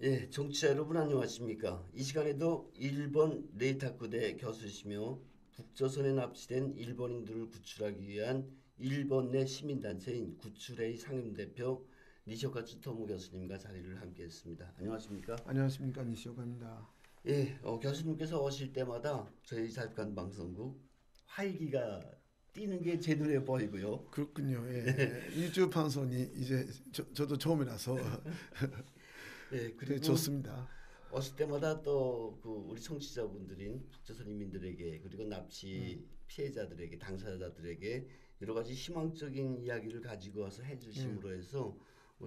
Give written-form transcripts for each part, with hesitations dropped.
예, 정치자 여러분 안녕하십니까? 이 시간에도 일본 레이타쿠대 교수시며 북조선에 납치된 일본인들을 구출하기 위한 일본 내 시민단체인 구출의 상임대표 니시오카 츠토무 교수님과 자리를 함께했습니다. 안녕하십니까? 안녕하십니까, 니시오카입니다. 예, 교수님께서 오실 때마다 저희 자립관 방송국 활기가 뛰는 게 제 눈에 보이고요. 그렇군요. 예. 유튜브 방송이 이제 저도 처음이라서 예, 그리고 좋습니다. 왔을 때마다 또 그 우리 청취자분들인 북조선 인민들에게 그리고 납치 피해자들에게 당사자들에게 여러 가지 희망적인 이야기를 가지고 와서 해주심으로 해서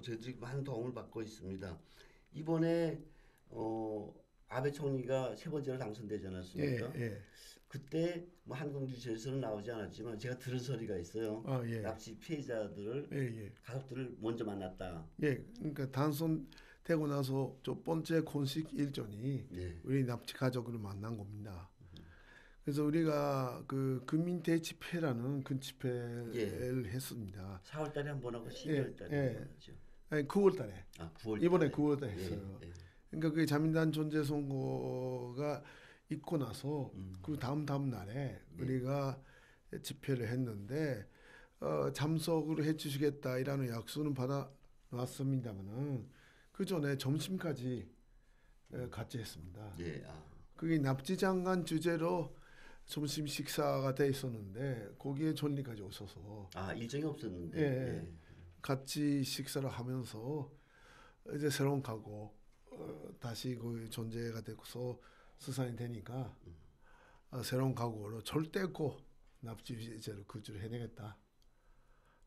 저희들이 많은 도움을 받고 있습니다. 이번에 아베 총리가 세 번째로 당선되지 않았습니까? 예. 그때 뭐 한국뉴스에서는 나오지 않았지만 제가 들은 소리가 있어요. 예. 납치 피해자들을 가족들을 먼저 만났다. 예, 그러니까 당선되고 나서 첫 번째 공식 일정이 우리 납치 가족을 만난 겁니다. 그래서 우리가 그 국민대집회라는 큰 집회를 했습니다. 4월달에 한 번 하고 12월달에 한 번 하죠. 아니 9월달에. 아, 9월 이번에 9월달에 했어요. 그러니까 그 자민당 존재 선거가 있고 나서 그 다음 날에 우리가 집회를 했는데 참석을 해주시겠다라는 약속은 받아왔습니다만은 그 전에 점심까지 같이 했습니다. 그게 납치장관 주제로 점심 식사가 돼 있었는데 거기에 존리까지 오셔서 일정이 없었는데 같이 식사를 하면서 이제 새로운 각오 다시 그 존재가 되고서 수산이 되니까 새로운 각오로 절대코 납치죄를 구출을 해내겠다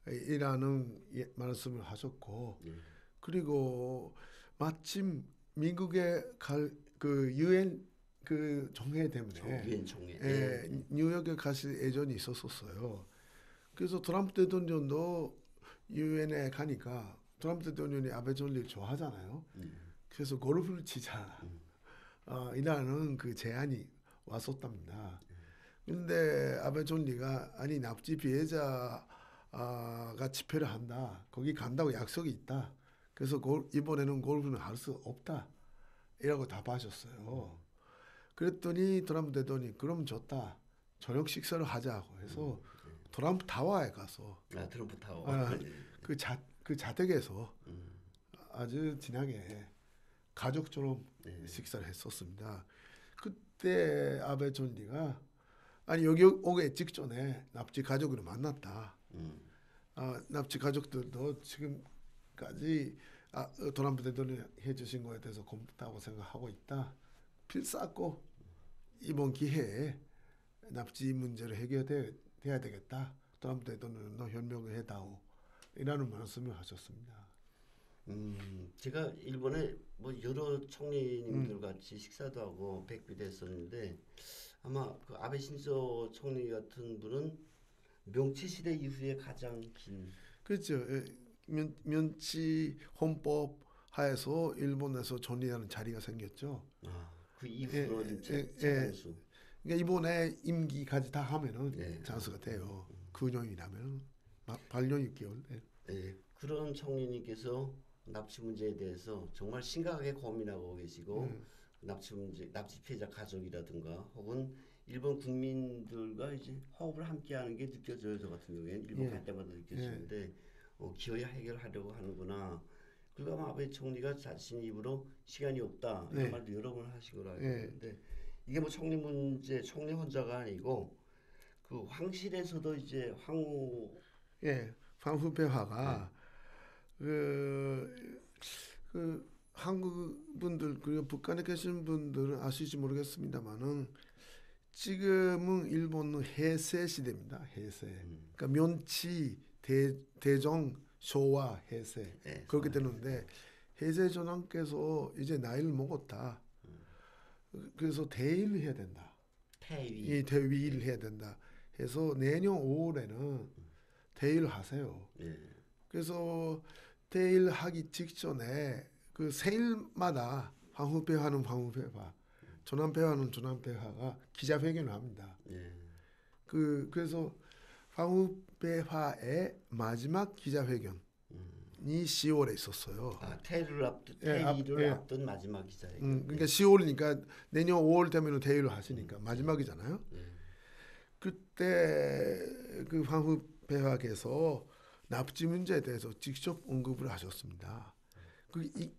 이라는 말씀을 하셨고 그리고 마침 미국에 갈 그 유엔 그 총회 때문에 뉴욕에 가실 예정이 있었어요. 그래서 트럼프 대통령도 유엔에 가니까 트럼프 대통령이 아베 총리를 좋아하잖아요. 그래서 골프를 치자. 이라는 그 제안이 왔었답니다. 그런데 아베 총리가 아니 납치 피해자가 집회를 한다. 거기 간다고 약속이 있다. 그래서 이번에는 골프는 할 수 없다. 이라고 답하셨어요. 그랬더니 트럼프 대통령이 그럼 좋다. 저녁 식사를 하자고 해서 트럼프 타워에 가서 트럼프 타워 그 자택에서 아주 진하게 가족처럼 식사를 했었습니다. 그때 아베 총리가 아니 여기 오기 직전에 납치 가족을 만났다. 납치 가족들도 지금까지 트럼프 대통령이 해주신 거에 대해서 고맙다고 생각하고 있다. 필사고 이번 기회에 납치 문제를 해결돼야 되겠다. 트럼프 대통령은 현명을 해다오. 이라는 말씀을 하셨습니다. 제가 일본에 뭐 여러 총리님들 같이 식사도 하고 뵙기도 했었는데 아마 그 아베 신조 총리 같은 분은 명치 시대 이후에 가장 긴 그렇죠. 면치 헌법 하에서 일본에서 존리하는 자리가 생겼죠. 그 이후로 장수. 그러니까 이번에 임기까지 다 하면은 장수가 돼요. 9년이라면 8년 6개월. 그런 총리님께서 납치 문제에 대해서 정말 심각하게 고민하고 계시고 납치 문제, 납치 피해자 가족이라든가 혹은 일본 국민들과 이제 호흡을 함께하는 게 느껴져요. 저 같은 경우에는 일본 갈 때마다 느껴지는데 기어이 해결하려고 하는구나. 그리고 아마 아베 총리가 자신 입으로 시간이 없다 이런 말도 여러 번 하신 걸로 알고 있는데 이게 뭐 총리 문제, 총리 혼자가 아니고 그 황실에서도 이제 황후 배화가 그 한국 분들 그리고 북한에 계신 분들은 아실지 모르겠습니다만은 지금은 일본은 해세 시대입니다. 해세. 그러니까 면치, 대정, 쇼와 해세 그렇게 되는데 해세 전왕께서 이제 나이를 먹었다. 그래서 대위를 해야 된다. 대위를 해야 된다. 해서 내년 5월에는 대위를 하세요. 그래서 대위를 하기 직전에 그 생일마다 황후배화는 황후배화, 조남배화는 조남배화가 기자회견을 합니다. 그래서 황후배화의 마지막 기자회견이 10월에 있었어요. 퇴위를 앞둔 마지막 기자회견. 그러니까 10월이니까 내년 5월 되면 퇴위를 하시니까 마지막이잖아요. 그때 그 황후 폐하께서 납치 문제에 대해서 직접 언급을 하셨습니다.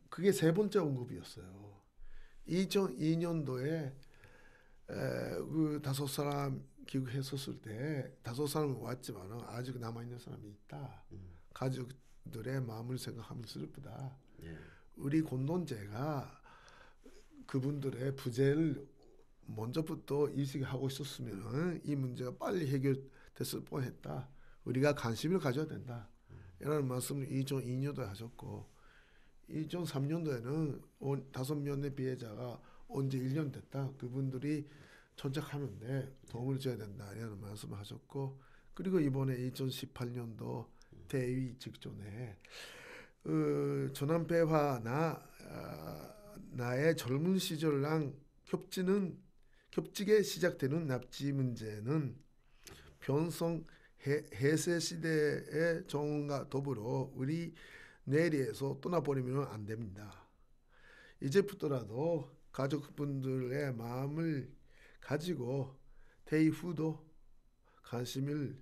그게 세 번째 언급이었어요. 2002년도에 그 5사람 귀국했었을 때 5사람은 왔지만 아직 남아있는 사람이 있다. 가족들의 마음을 생각하면 슬프다. 우리 공동체가 그분들의 부재를 먼저부터 인식하고 있었으면 이 문제가 빨리 해결됐을 뻔했다. 우리가 관심을 가져야 된다. 이라는 말씀을 2002년도에 하셨고 2003년도에는 5명의 피해자가 언제 1년 됐다. 그분들이 전착하는데 도움을 줘야 된다. 이라는 말씀을 하셨고 그리고 이번에 2018년도 대위 직전에 조남배와 나의 젊은 시절랑 겹치게 시작되는 납치 문제는 변성 해세 시대의 정원과 더불어 우리 내리에서 떠나버리면 안 됩니다. 이제부터라도 가족분들의 마음을 가지고 퇴위 후도 관심을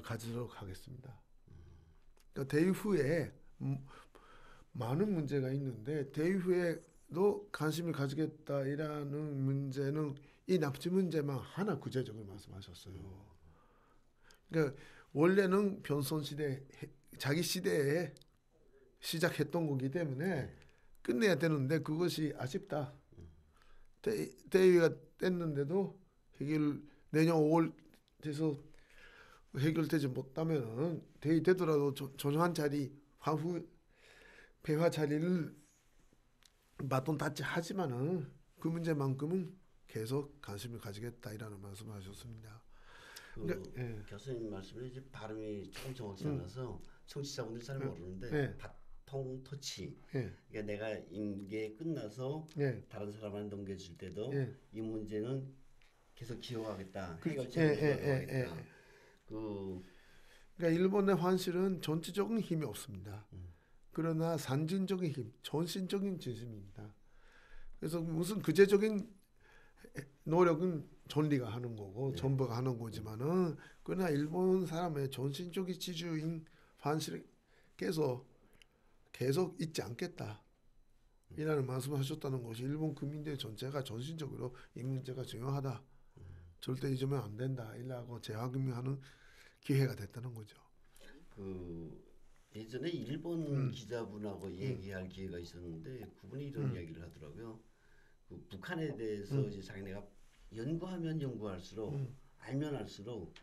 가지도록 하겠습니다. 그러니까 퇴위 후에 많은 문제가 있는데 퇴위 후에도 관심을 가지겠다라는 문제는 이 납치 문제만 하나 구체적으로 말씀하셨어요. 그러니까 원래는 변선 시대 자기 시대에 시작했던 거기 때문에 끝내야 되는데 그것이 아쉽다. 대위가 됐는데도 내년 5월 돼서 해결되지 못하면은 대위 되더라도 조정한 자리 황후 폐하 자리를 맡던 탓지 하지만은 그 문제만큼은 계속 관심을 가지겠다라는 말씀을 하셨습니다. 교수님 말씀에 이제 발음이 조금 정확지 않아서 청취자분들이 잘 모르는데 바통 터치. 그러니까 내가 임계 끝나서 다른 사람한테 넘겨줄 때도 이 문제는 계속 기억하겠다. 해결책을 기억하겠다. 그러니까 일본의 환실은 전체적인 힘이 없습니다. 그러나 산진적인 힘, 전신적인 진심입니다. 그래서 무슨 구체적인 노력은 전리가 하는 거고 정부가 하는 거지만은 그러나 일본 사람의 전신적인 지주인 환실께서 계속 잊지 않겠다. 이라는 말씀을 하셨다는 것이 일본 국민들 전체가 전신적으로 이 문제가 중요하다. 절대 잊으면 안 된다. 이라고 재확인하는 기회가 됐다는 거죠. 예전에 일본 기자분하고 얘기할 기회가 있었는데 그분이 이런 이야기를 하더라고요. 북한에 대해서 이제 자기네가 연구하면 연구할수록 알면 알수록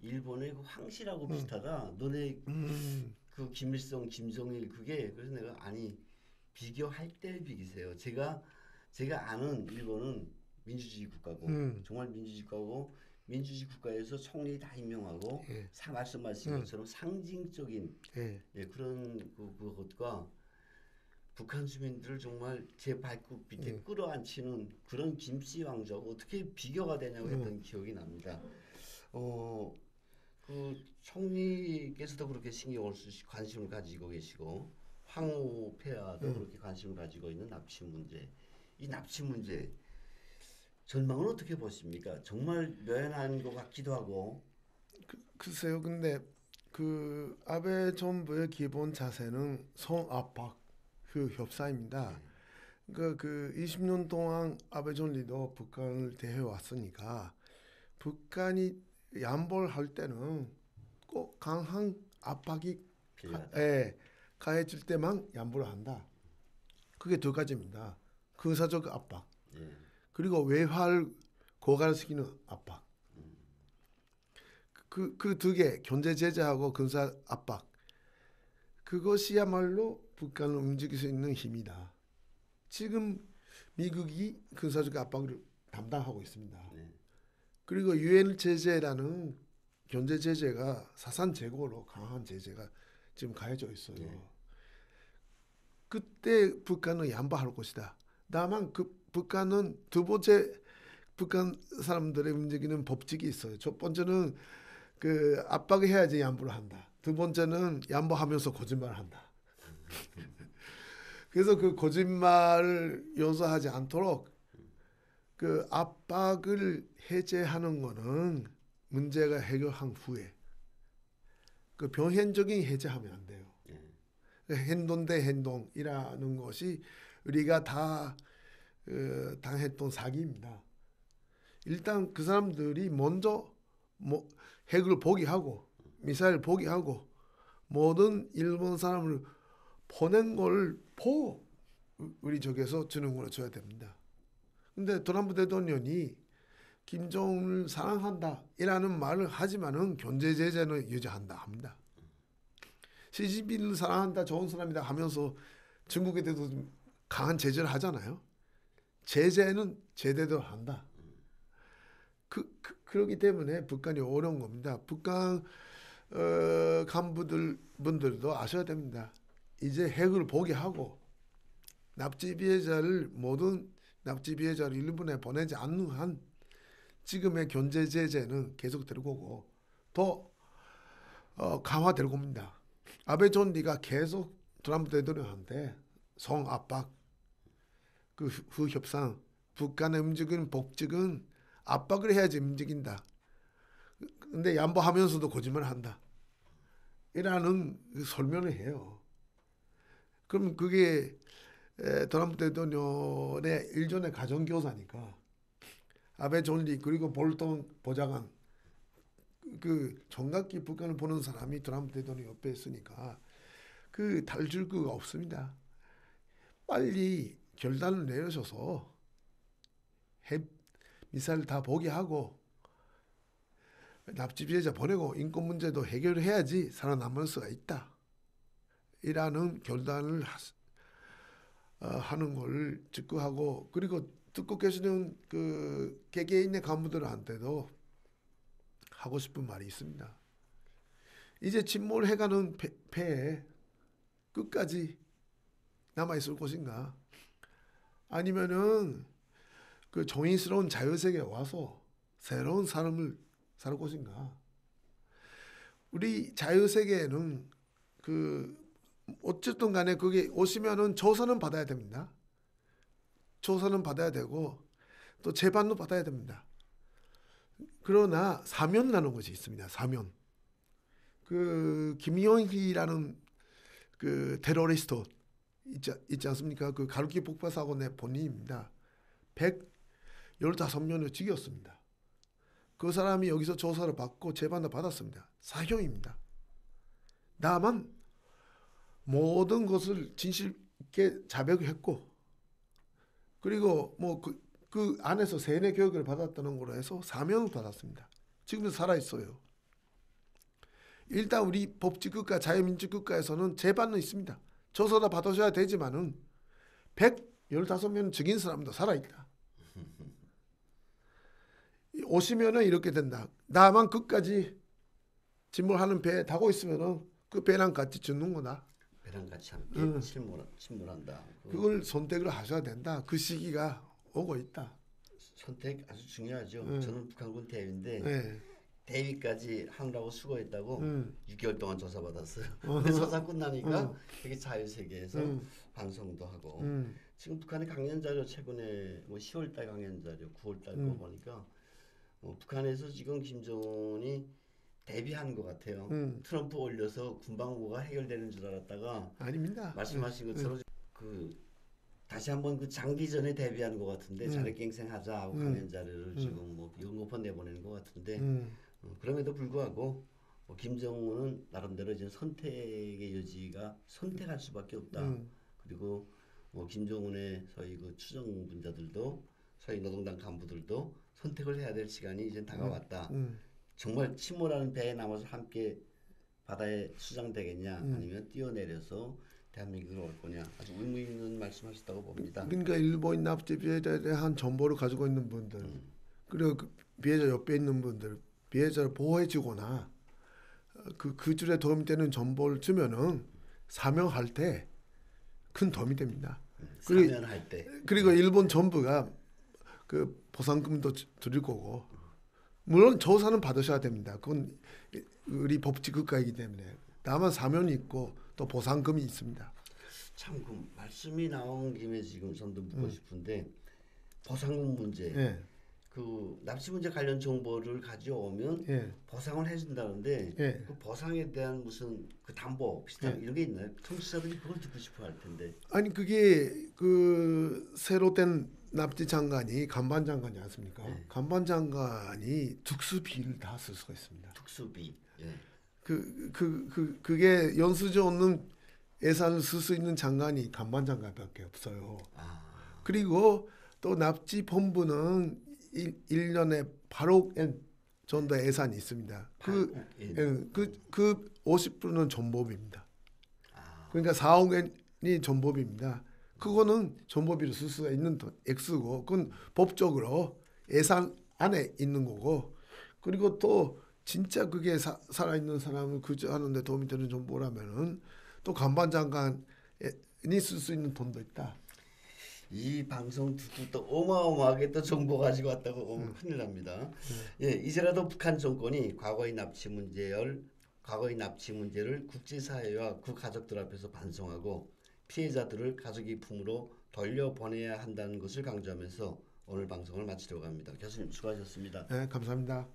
일본의 그 황실하고 비슷하다. 너네 그 김일성, 김정일 그게 그래서 내가 아니 비교할 때 비기세요. 제가 아는 일본은 민주주의 국가고 정말 민주주의 국가고 민주주의 국가에서 총리 다 임명하고 말씀하신 것처럼 상징적인 그런 그것과 북한 주민들을 정말 제 발굽 밑에 끌어안치는 그런 김씨 왕조하고 어떻게 비교가 되냐고 했던 기억이 납니다. 그 총리께서도 그렇게 신경을 쓰시고 관심을 가지고 계시고 황후 폐하도 그렇게 관심을 가지고 있는 납치 문제. 이 납치 문제 전망은 어떻게 보십니까? 정말 묘연한 것 같기도 하고. 글쎄요. 근데 그 아베 정부의 기본 자세는 성압박 그 협상입니다. 그 20년 동안 아베 총리도 북한을 대해 왔으니까 북한이 양보를 할 때는 꼭 강한 압박이 가해질 때만 양보를 한다. 그게 두 가지입니다. 군사적 압박 그리고 외화를 고갈시키는 압박. 그 두 개 경제 제재하고 군사 압박 그것이야말로 북한을 움직일 수 있는 힘이다. 지금 미국이 군사적 압박을 담당하고 있습니다. 그리고 유엔 제재라는 경제 제재가 사상 최고로 강한 제재가 지금 가해져 있어요. 그때 북한은 양보할 것이다. 다만 그 북한은 두 번째 북한 사람들의 움직이는 법칙이 있어요. 첫 번째는 그 압박을 해야지 양보를 한다. 두 번째는 양보하면서 거짓말을 한다. 그래서 그 거짓말을 요소하지 않도록 그 압박을 해제하는 거는 문제가 해결한 후에 그 병행적인 해제하면 안 돼요. 행동 대 행동이라는 것이 우리가 다 당했던 사기입니다. 일단 그 사람들이 먼저 핵을 포기하고 미사일 포기하고 모든 일본 사람을 보낸 걸 보고 우리 쪽에서 주는 걸 줘야 됩니다. 근데 트럼프 대통령이 김정은을 사랑한다 이라는 말을 하지만은 경제 제재는 유지한다 합니다. 시진핑을 사랑한다 좋은 사람이다 하면서 중국에 대해서 좀 강한 제재를 하잖아요. 제재는 제대로 한다. 그렇기 때문에 북한이 어려운 겁니다. 북한 분들도 아셔야 됩니다. 이제 핵을 포기하고 모든 납치 피해자를 일본에 보내지 않는 한 지금의 경제 제재는 계속될 거고 더 강화될 겁니다. 아베 총리가 계속 트럼프 대통령한테 성압박, 그 협상, 북한의 움직이는 법칙은 압박을 해야지 움직인다. 근데 양보하면서도 거짓말을 한다. 이라는 설명을 해요. 그럼 그게 트럼프 대통령의 일종의 가정교사니까 아베 총리 그리고 볼턴 보좌관 그 정확히 북한을 보는 사람이 트럼프 대통령 옆에 있으니까 그 탈줄 수가 없습니다. 빨리 결단을 내려셔서 핵 미사일 다 포기하고 납치 피해자 보내고 인권 문제도 해결해야지 살아남을 수가 있다. 이라는 결단을 하는 걸 직구하고 그리고 듣고 계시는 그 개개인의 간부들한테도 하고 싶은 말이 있습니다. 이제 침몰해가는 배에 끝까지 남아있을 것인가? 아니면은 그 정의스러운 자유세계에 와서 새로운 삶을 살 것인가? 우리 자유세계에는 그 어쨌든 간에 그게 오시면은 조사는 받아야 됩니다. 조사는 받아야 되고 또 재판도 받아야 됩니다. 그러나 사면이라는 것이 있습니다. 사면. 그 김용희라는 그 테러리스트 있지 않습니까? 그 가루키 폭파 사건의 본인입니다. 115명을 죽였습니다. 그 사람이 여기서 조사를 받고 재판도 받았습니다. 사형입니다. 다만 모든 것을 진실 있게 자백했고 그리고 뭐 그 안에서 세뇌 교육을 받았다는 걸로 해서 사면을 받았습니다. 지금도 살아있어요. 일단 우리 법治국가 자유민주 국가에서는 재판은 있습니다. 조사도 받으셔야 되지만은 115명 죽인 사람도 살아있다. 오시면은 이렇게 된다. 다만 끝까지 침몰하는 배에 타고 있으면은 그 배랑 같이 죽는 거다. 배랑 같이 함께 침몰한다. 그걸 선택을 하셔야 된다. 그 시기가 오고 있다. 선택 아주 중요하죠. 저는 북한군 대위인데 대위까지 하느라고 수고했다고 6개월 동안 조사받았어요. 근데 조사 끝나니까 되게 자유세계에서 방송도 하고 지금 북한의 강연자료 최근에 뭐 10월달 강연자료 9월달 거 보니까 북한에서 지금 김정은이 대비한 것 같아요. 트럼프 올려서 군방어가 해결되는 줄 알았다가 아닙니다. 말씀하신 것처럼 그 다시 한번 그 장기전에 대비하는 것 같은데 자력갱생하자 하고 강연 자료를 지금 뭐 연거폰 내보내는 것 같은데 그럼에도 불구하고 김정은은 나름대로 이제 선택의 여지가 선택할 수밖에 없다. 그리고 김정은의 소위 그 추정 분자들도 소위 노동당 간부들도 선택을 해야 될 시간이 이제 다가왔다. 정말 침몰하는 배에 남아서 함께 바다에 수장되겠냐 아니면 뛰어내려서 대한민국으로 올 거냐 아주 의미 있는 말씀하셨다고 봅니다. 그러니까 일본 납치 피해자에 대한 정보를 가지고 있는 분들 그리고 그 피해자 옆에 있는 분들 피해자를 보호해주거나 그 줄에 도움이 되는 정보를 주면은 사명할 때 큰 도움이 됩니다. 사면할 때 그리고 일본 정부가 그 보상금도 드릴 거고 물론 조사는 받으셔야 됩니다. 그건 우리 법治국가이기 때문에 다만 사면이 있고 또 보상금이 있습니다. 참 그 말씀이 나온 김에 지금 선도 묻고 싶은데 보상금 문제. 예. 그 납치 문제 관련 정보를 가져오면 예. 보상을 해준다는데 예. 그 보상에 대한 무슨 그 담보 비슷한 예. 이런 게 있나요? 청취자들이 그걸 듣고 싶어 할 텐데. 아니 그게 그 새로 된 납치 장관이 간반 장관이 않습니까? 네. 간반 장관이 특수비를 다 쓸 수가 있습니다. 특수비. 예. 그게 연수지 없는 예산을 쓸 수 있는 장관이 간반 장관밖에 없어요. 아. 그리고 또 납치 본부는 1년에 8억 엔 정도 예산이 있습니다. 그 50%는 전법입니다. 아. 그러니까 4억 엔이 전법입니다. 그거는 전법비로 쓸 수가 있는 액수고 그건 법적으로 예산 안에 있는 거고 그리고 또 진짜 그게 살아있는 사람을 구조하는데 도움이 되는 정보라면은 또 간반 장관이 쓸 수 있는 돈도 있다. 이 방송 듣고 또 어마어마하게 또 정보 가지고 왔다고 오면 큰일 납니다. 예, 이제라도 북한 정권이 과거의 납치 문제를 국제사회와 그 가족들 앞에서 반성하고 피해자들을 가족의 품으로 돌려보내야 한다는 것을 강조하면서 오늘 방송을 마치려고 합니다. 교수님 수고하셨습니다. 네, 감사합니다.